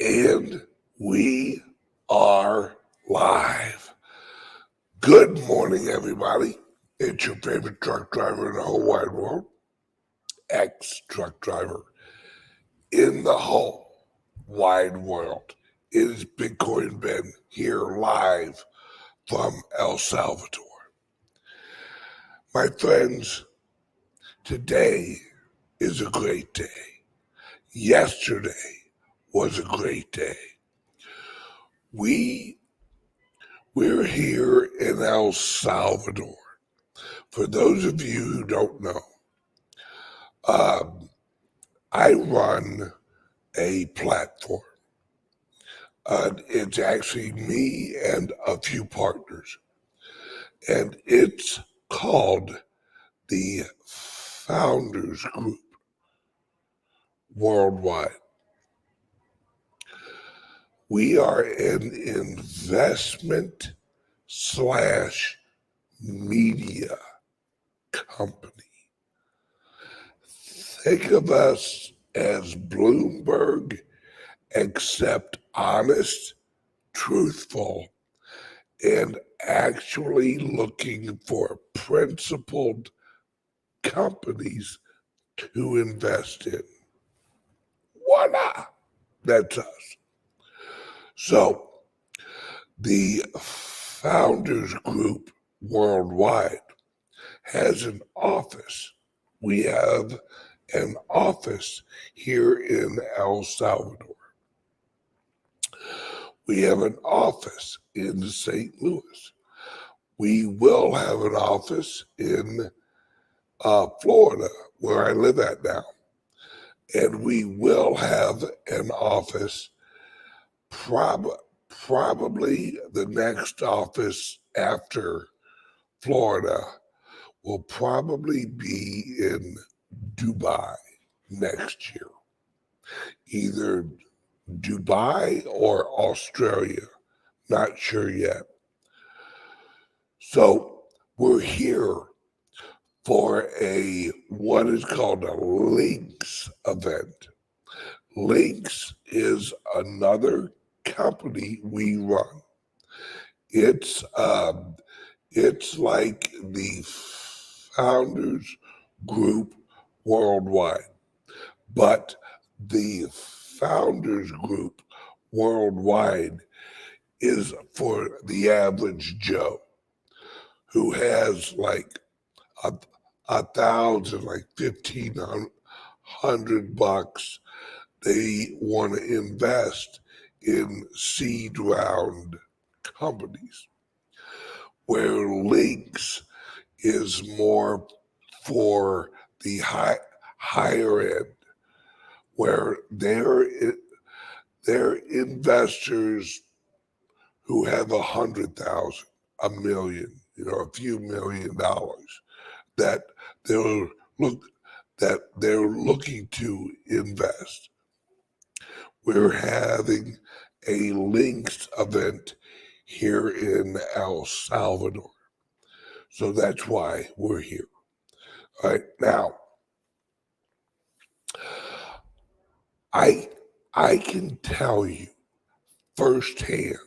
And we are live. Good morning, everybody. It's your favorite truck driver in the whole wide world, ex-truck driver in the whole wide world. It is Bitcoin Ben here live from El Salvador. My friends, today is a great day. Yesterday was a great day. We're here in El Salvador. For those of you who don't know, I run a platform. It's actually me and a few partners, and it's called the Founders Group Worldwide. We are an investment / media company. Think of us as Bloomberg, except honest, truthful, and actually looking for principled companies to invest in. Voila! That's us. So, the Founders Group Worldwide has an office. We have an office here in El Salvador. We have an office in St. Louis. We will have an office in Florida, where I live at now. And we will have an office, probably the next office after Florida will probably be in Dubai next year. Either Dubai or Australia, not sure yet. So we're here for what is called a LINX event. LINX is another company we run. It's like the Founders Group Worldwide, but the Founders Group Worldwide is for the average Joe who has like $1,000, like $1,500. They want to invest in seed round companies, where LINX is more for the higher end, where they're investors who have $100,000, $1 million, a few $1 million that they're looking to invest. We're having a LINX event here in El Salvador. So that's why we're here. All right, now, I can tell you firsthand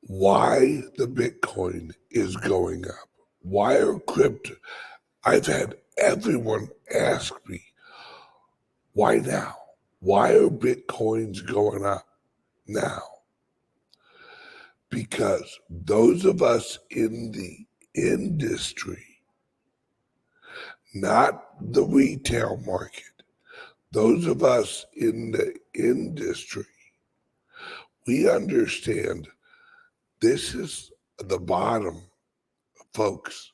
why the Bitcoin is going up. Why are crypto? I've had everyone ask me, why now? Why are Bitcoins going up now? Because those of us in the industry, not the retail market, those of us in the industry, we understand this is the bottom, folks.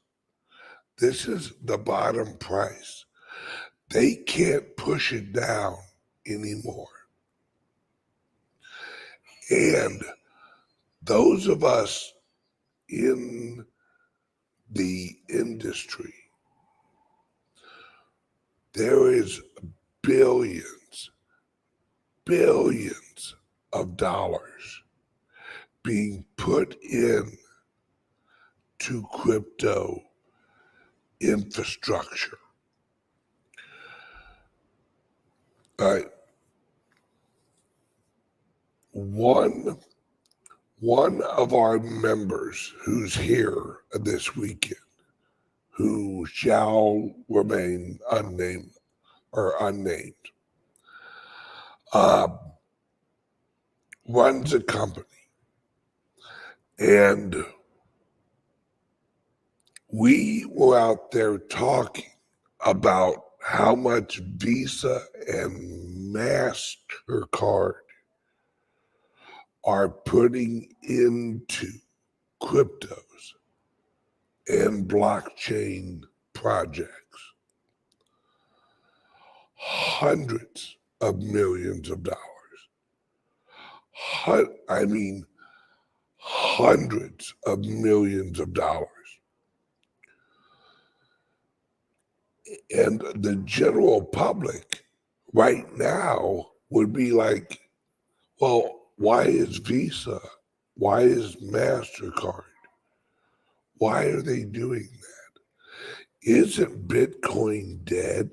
This is the bottom price. They can't push it down anymore. And those of us in the industry, there is billions of dollars being put in to crypto infrastructure. All right. one of our members who's here this weekend, who shall remain unnamed, runs a company, and we were out there talking about how much Visa and MasterCard are putting into cryptos and blockchain projects. Hundreds of millions of dollars. Hundreds of millions of dollars. And the general public right now would be like, well, why is Visa? Why is MasterCard? Why are they doing that? Isn't Bitcoin dead?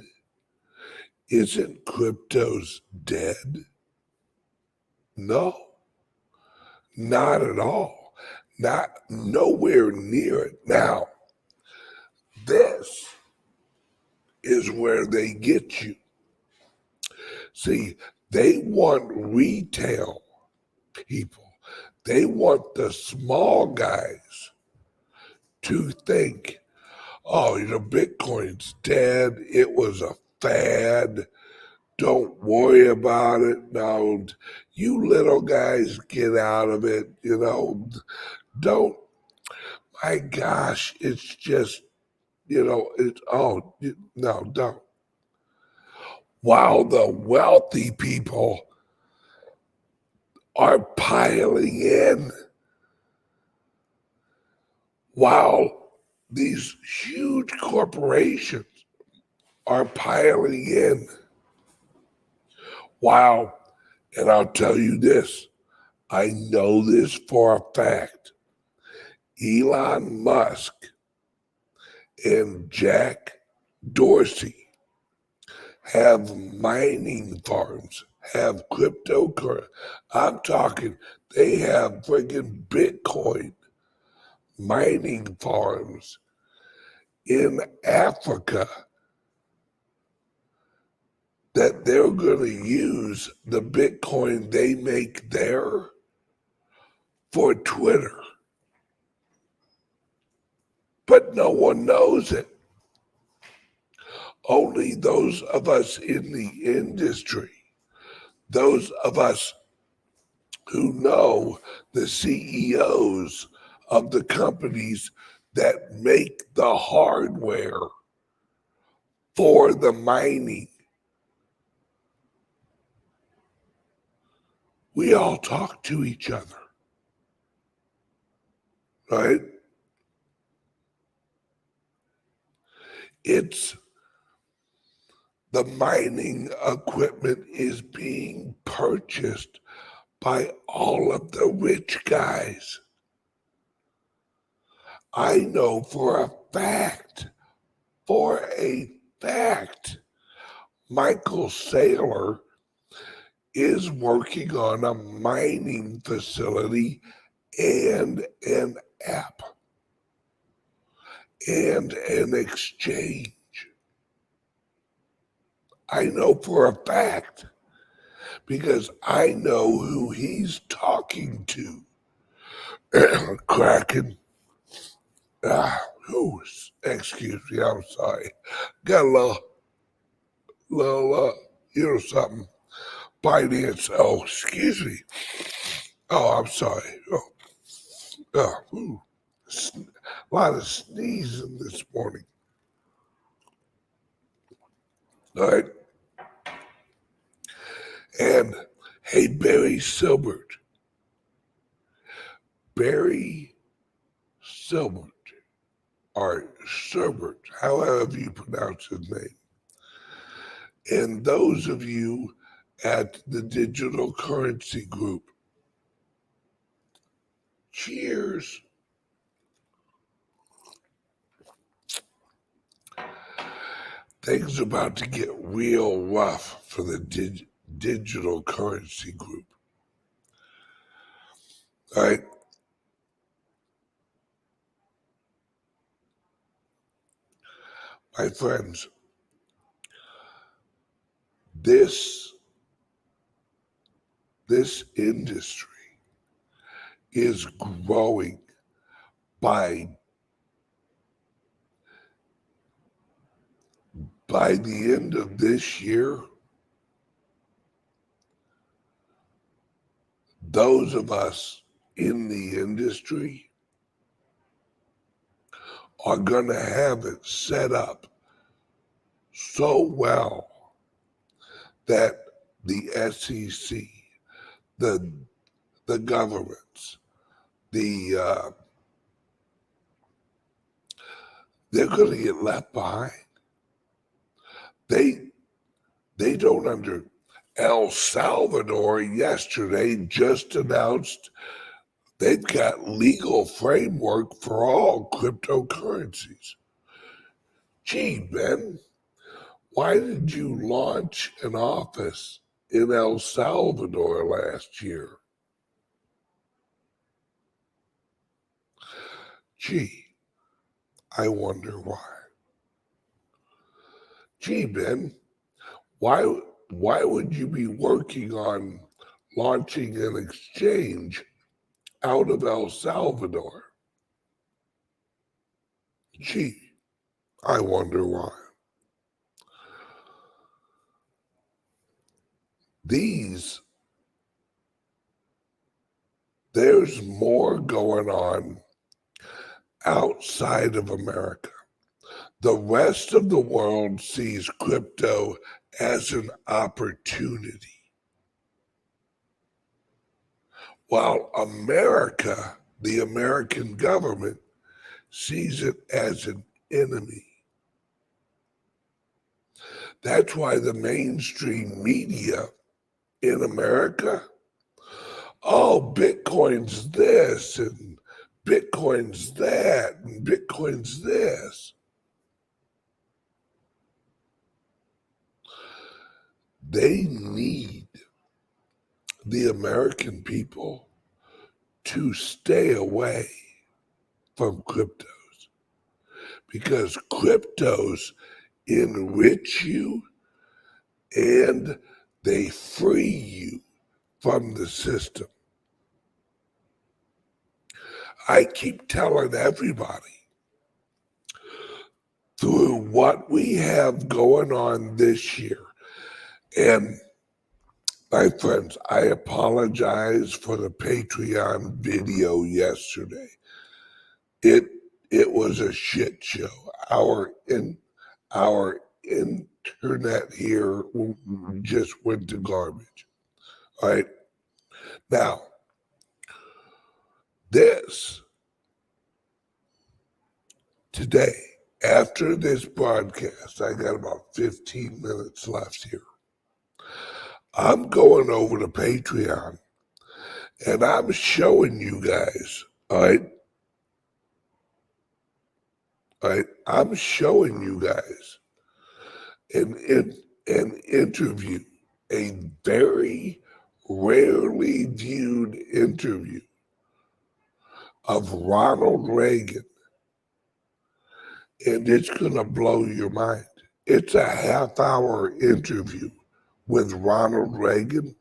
Isn't cryptos dead? No, not at all. Nowhere near it. Now, this is where they get you. See, they want retail people. They want the small guys to think, oh, Bitcoin's dead. It was a fad. Don't worry about it. No, you little guys get out of it. Don't, my gosh, it's just, no, don't. While the wealthy people are piling in, while these huge corporations are piling in, wow. And I'll tell you this, I know this for a fact. Elon Musk and Jack Dorsey have mining farms, have cryptocurrency. I'm talking, they have friggin' Bitcoin mining farms in Africa that they're going to use the Bitcoin they make there for Twitter. But no one knows it. Only those of us in the industry, those of us who know the CEOs of the companies that make the hardware for the mining. We all talk to each other, right? The mining equipment is being purchased by all of the rich guys. I know for a fact, Michael Saylor is working on a mining facility and an app and an exchange. I know for a fact because I know who he's talking to. Kraken. Excuse me, I'm sorry. Got a little, something. Binance. Oh, excuse me. Oh, I'm sorry. A lot of sneezing this morning. All right. And hey, Barry Silbert, or Silbert, however you pronounce his name. And those of you at the Digital Currency Group, cheers. Things about to get real rough for the Digital Currency Group. All right. My friends, this industry is growing by the end of this year. Those of us in the industry are going to have it set up so well that the SEC, the governments, they're going to get left behind. They don't under. El Salvador yesterday just announced they've got legal framework for all cryptocurrencies. Gee, Ben, why did you launch an office in El Salvador last year? Gee, I wonder why. Gee, Ben, why would you be working on launching an exchange out of El Salvador? Gee, I wonder why. There's more going on outside of America. The rest of the world sees crypto as an opportunity, while America, the American government, sees it as an enemy. That's why the mainstream media in America, oh, Bitcoin's this and Bitcoin's that and Bitcoin's this. They need the American people to stay away from cryptos because cryptos enrich you and they free you from the system. I keep telling everybody through what we have going on this year, and my friends, I apologize for the Patreon video yesterday. It was a shit show. Our internet here just went to garbage. All right. Now, today, after this broadcast, I got about 15 minutes left here. I'm going over to Patreon and I'm showing you guys, all right? All right, I'm showing you guys an interview, a very rarely viewed interview of Ronald Reagan, and it's going to blow your mind. It's a half-hour interview with Ronald Reagan.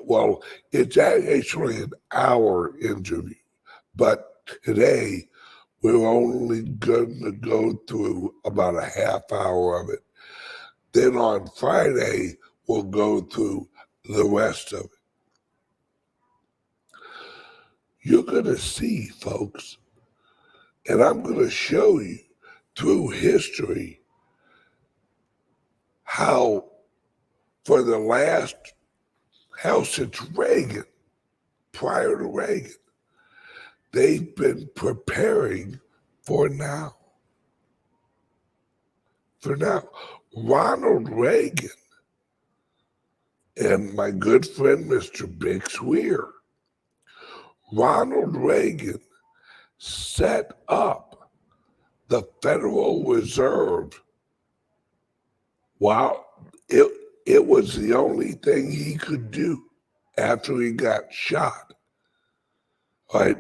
Well, it's actually an hour interview, but today we're only going to go through about a half hour of it. Then on Friday, we'll go through the rest of it. You're going to see, folks, and I'm going to show you through history how for the last, how since Reagan, prior to Reagan, they've been preparing for now. For now, Ronald Reagan and my good friend, Mr. Bix Weir, Ronald Reagan set up the Federal Reserve while it was the only thing he could do after he got shot. right?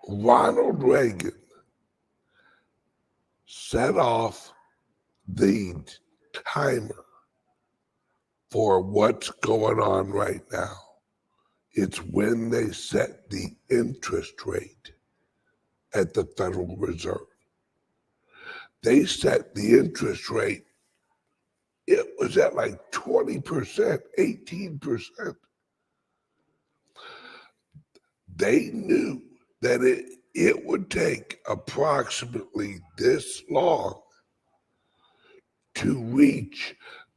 Ronald Reagan set off the timer for what's going on right now. It's when they set the interest rate at the Federal Reserve. They set the interest rate, it was at like 20%, 18%. They knew that it would take approximately this long to reach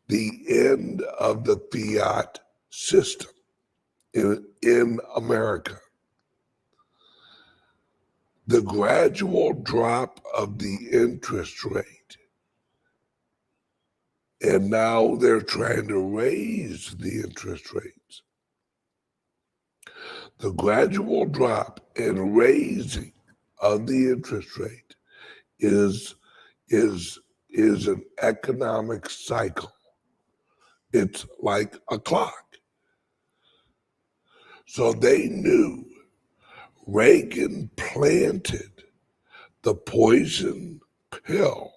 the end of the fiat system in America. The gradual drop of the interest rate, and now they're trying to raise the interest rates. The gradual drop and raising of the interest rate is an economic cycle. It's like a clock. So they knew Reagan planted the poison pill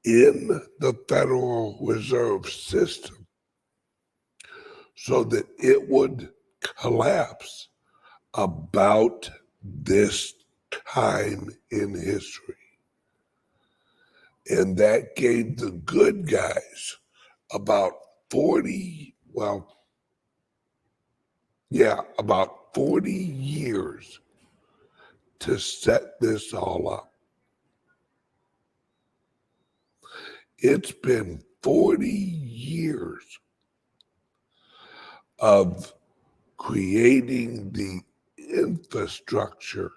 in the Federal Reserve System so that it would collapse about this time in history. And that gave the good guys about 40, about 40 years to set this all up. It's been 40 years of creating the infrastructure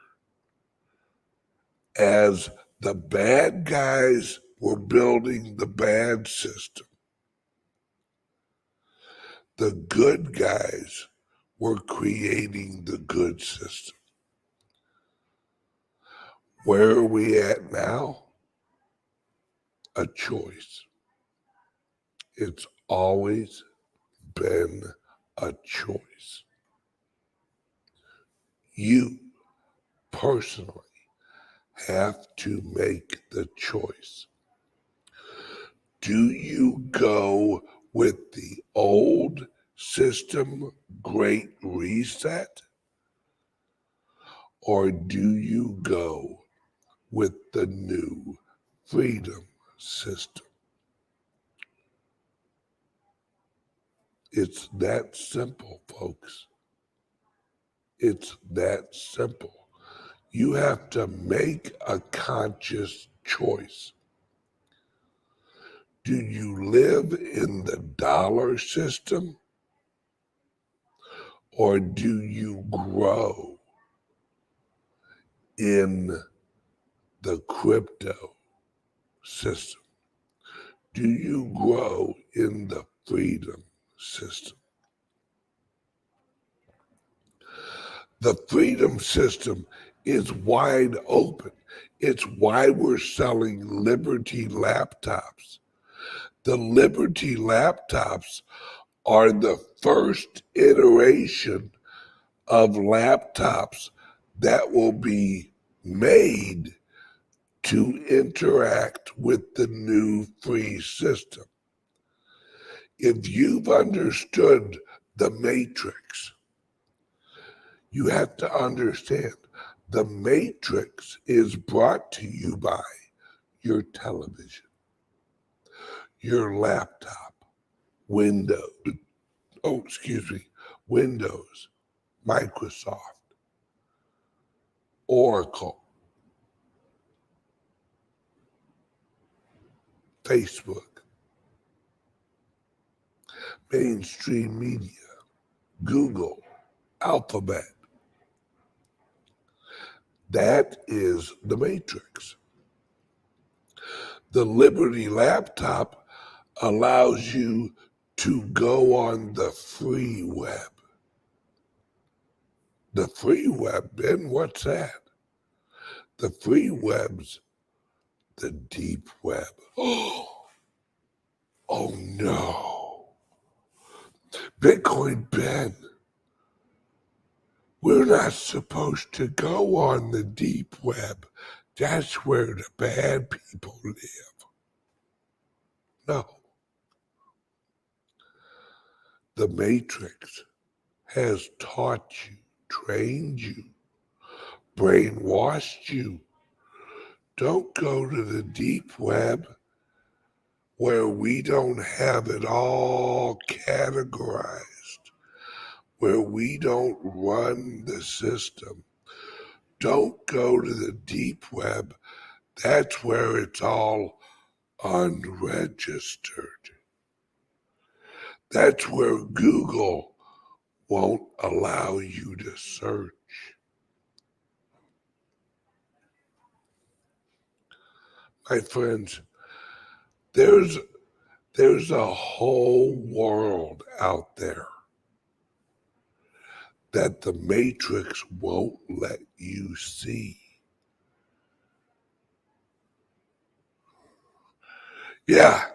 as the bad guys were building the bad system. The good guys were creating the good system. Where are we at now? A choice. It's always been a choice. You personally have to make the choice. Do you go with the old system, Great Reset, or do you go with the new freedom system? It's that simple, folks. It's that simple. You have to make a conscious choice. Do you live in the dollar system, or do you grow in the crypto system? Do you grow in the freedom system? The freedom system is wide open. It's why we're selling Liberty laptops. The Liberty laptops are the first iteration of laptops that will be made to interact with the new free system. If you've understood the matrix, you have to understand the matrix is brought to you by your television, your laptop, Windows, Microsoft, Oracle, Facebook, mainstream media, Google, Alphabet. That is the matrix. The Liberty laptop allows you to go on the free web. The free web, Ben, what's that? The free web's the deep web. Oh no. Bitcoin Ben, We're not supposed to go on the deep web. That's where the bad people live. No. The Matrix has taught you, trained you, brainwashed you. Don't go to the deep web where we don't have it all categorized, where we don't run the system. Don't go to the deep web. That's where it's all unregistered. That's where Google won't allow you to search. My friends, there's a whole world out there that the Matrix won't let you see. Yeah,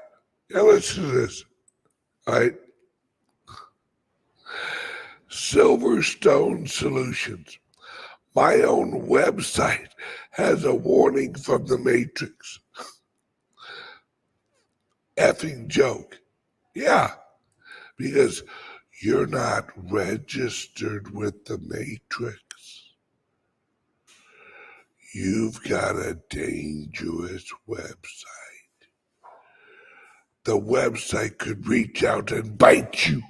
listen to this. All right. Silverstone Solutions. My own website has a warning from the Matrix. Effing joke. Yeah, because you're not registered with the Matrix. You've got a dangerous website. The website could reach out and bite you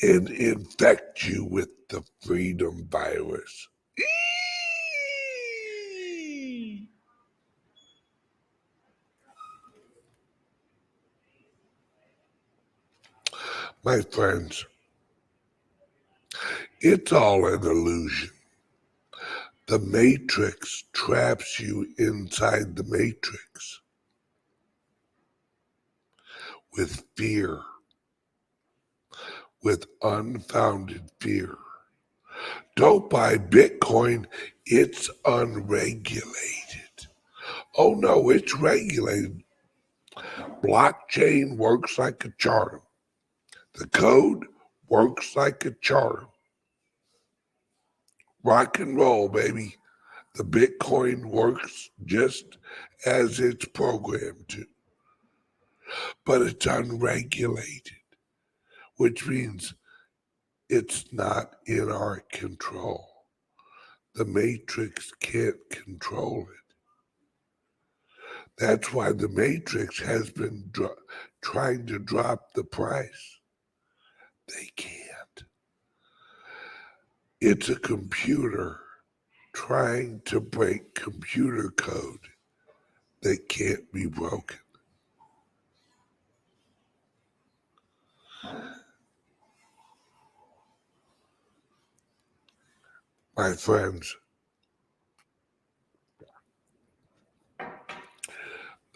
and infect you with the freedom virus. My friends, it's all an illusion. The Matrix traps you inside the Matrix with fear, with unfounded fear. Don't buy Bitcoin, it's unregulated. Oh no, it's regulated. Blockchain works like a charm. The code works like a charm. Rock and roll, baby. The Bitcoin works just as it's programmed to, but it's unregulated, which means it's not in our control. The Matrix can't control it. That's why the Matrix has been trying to drop the price. They can't. It's a computer trying to break computer code that can't be broken. My friends,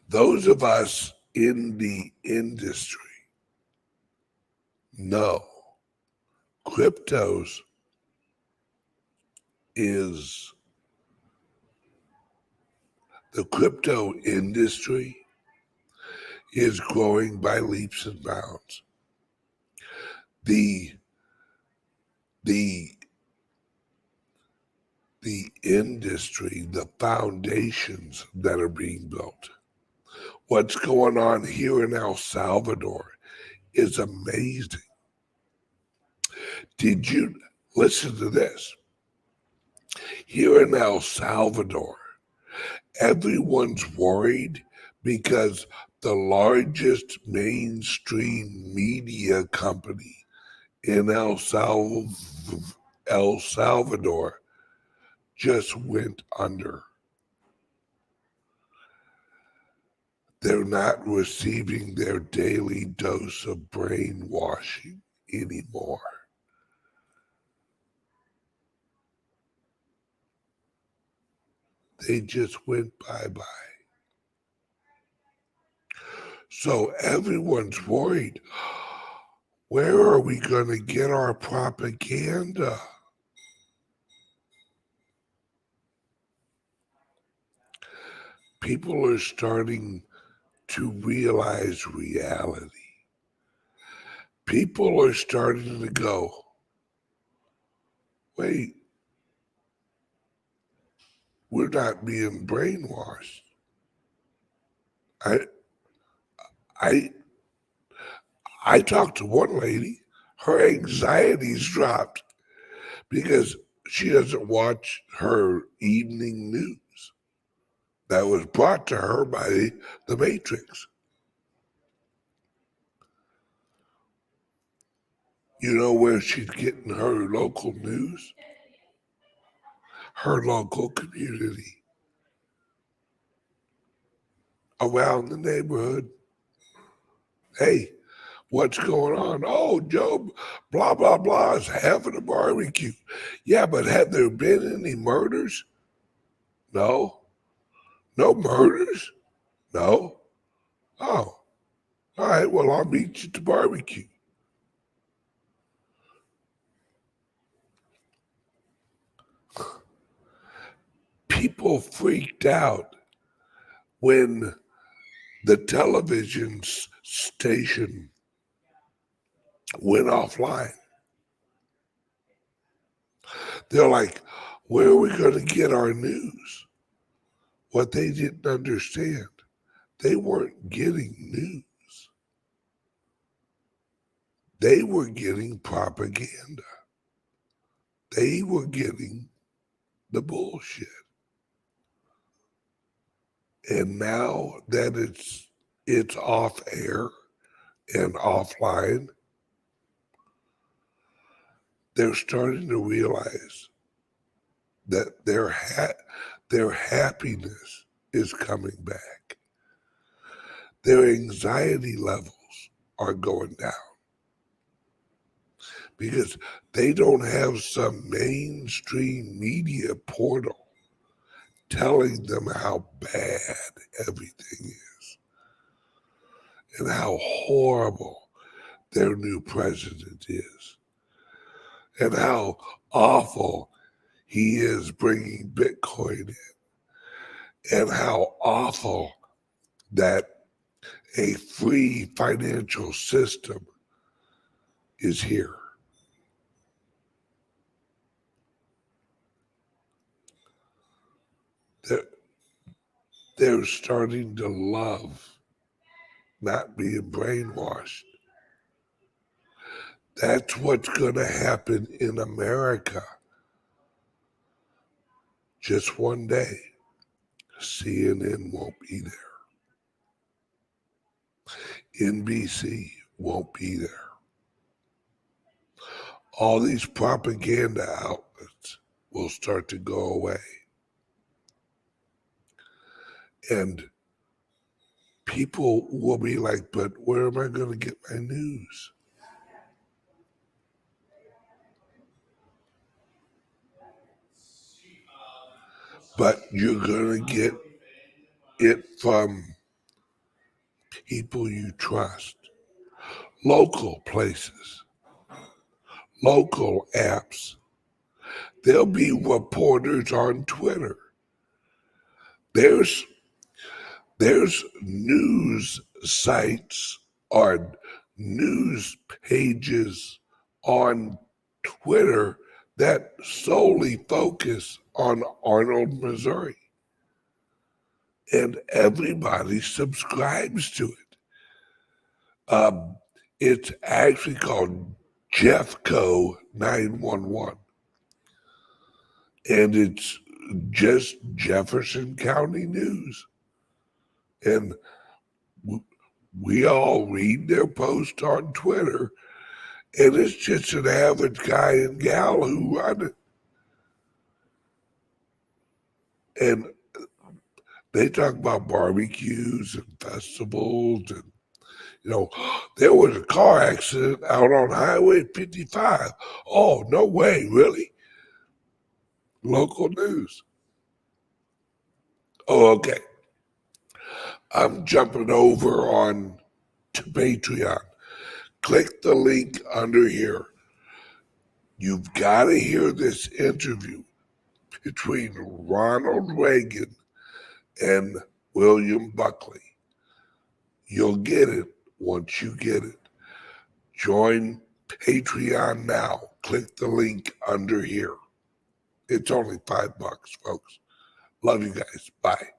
those of us in the industry know cryptos is the crypto industry is growing by leaps and bounds. The industry, the foundations that are being built. What's going on here in El Salvador is amazing. Did you listen to this? Here in El Salvador, everyone's worried because the largest mainstream media company in El Salvador just went under. They're not receiving their daily dose of brainwashing anymore. They just went bye-bye. So everyone's worried. Where are we going to get our propaganda? People are starting to realize reality. People are starting to go, wait, we're not being brainwashed. I I I talked to one lady, her anxiety's dropped because she doesn't watch her evening news that was brought to her by the Matrix. You know where she's getting her local news? Her local community around the neighborhood. Hey, what's going on? Oh, Joe, blah, blah, blah is having a barbecue. Yeah, but have there been any murders? No. No murders? No. Oh, all right. Well, I'll meet you at the barbecue. People freaked out when the television station went offline. They're like, where are we going to get our news? What they didn't understand, they weren't getting news. They were getting propaganda. They were getting the bullshit. And now that it's off air and offline, they're starting to realize that their happiness is coming back. Their anxiety levels are going down because they don't have some mainstream media portal telling them how bad everything is and how horrible their new president is and how awful he is bringing Bitcoin in and how awful that a free financial system is here. They're starting to love not being brainwashed. That's what's going to happen in America. Just one day, CNN won't be there. NBC won't be there. All these propaganda outlets will start to go away. And people will be like, but where am I going to get my news? But you're going to get it from people you trust, local places, local apps. There'll be reporters on Twitter. There's news sites or news pages on Twitter that solely focus on Arnold, Missouri. And everybody subscribes to it. It's actually called Jeffco 911. And it's just Jefferson County news. And we all read their post on Twitter, and it's just an average guy and gal who run it. And they talk about barbecues and festivals and, you know, there was a car accident out on Highway 55. Oh, no way, really? Local news. Oh, okay. I'm jumping over on to Patreon. Click the link under here. You've got to hear this interview between Ronald Reagan and William Buckley. You'll get it once you get it. Join Patreon now. Click the link under here. It's only $5, folks. Love you guys. Bye.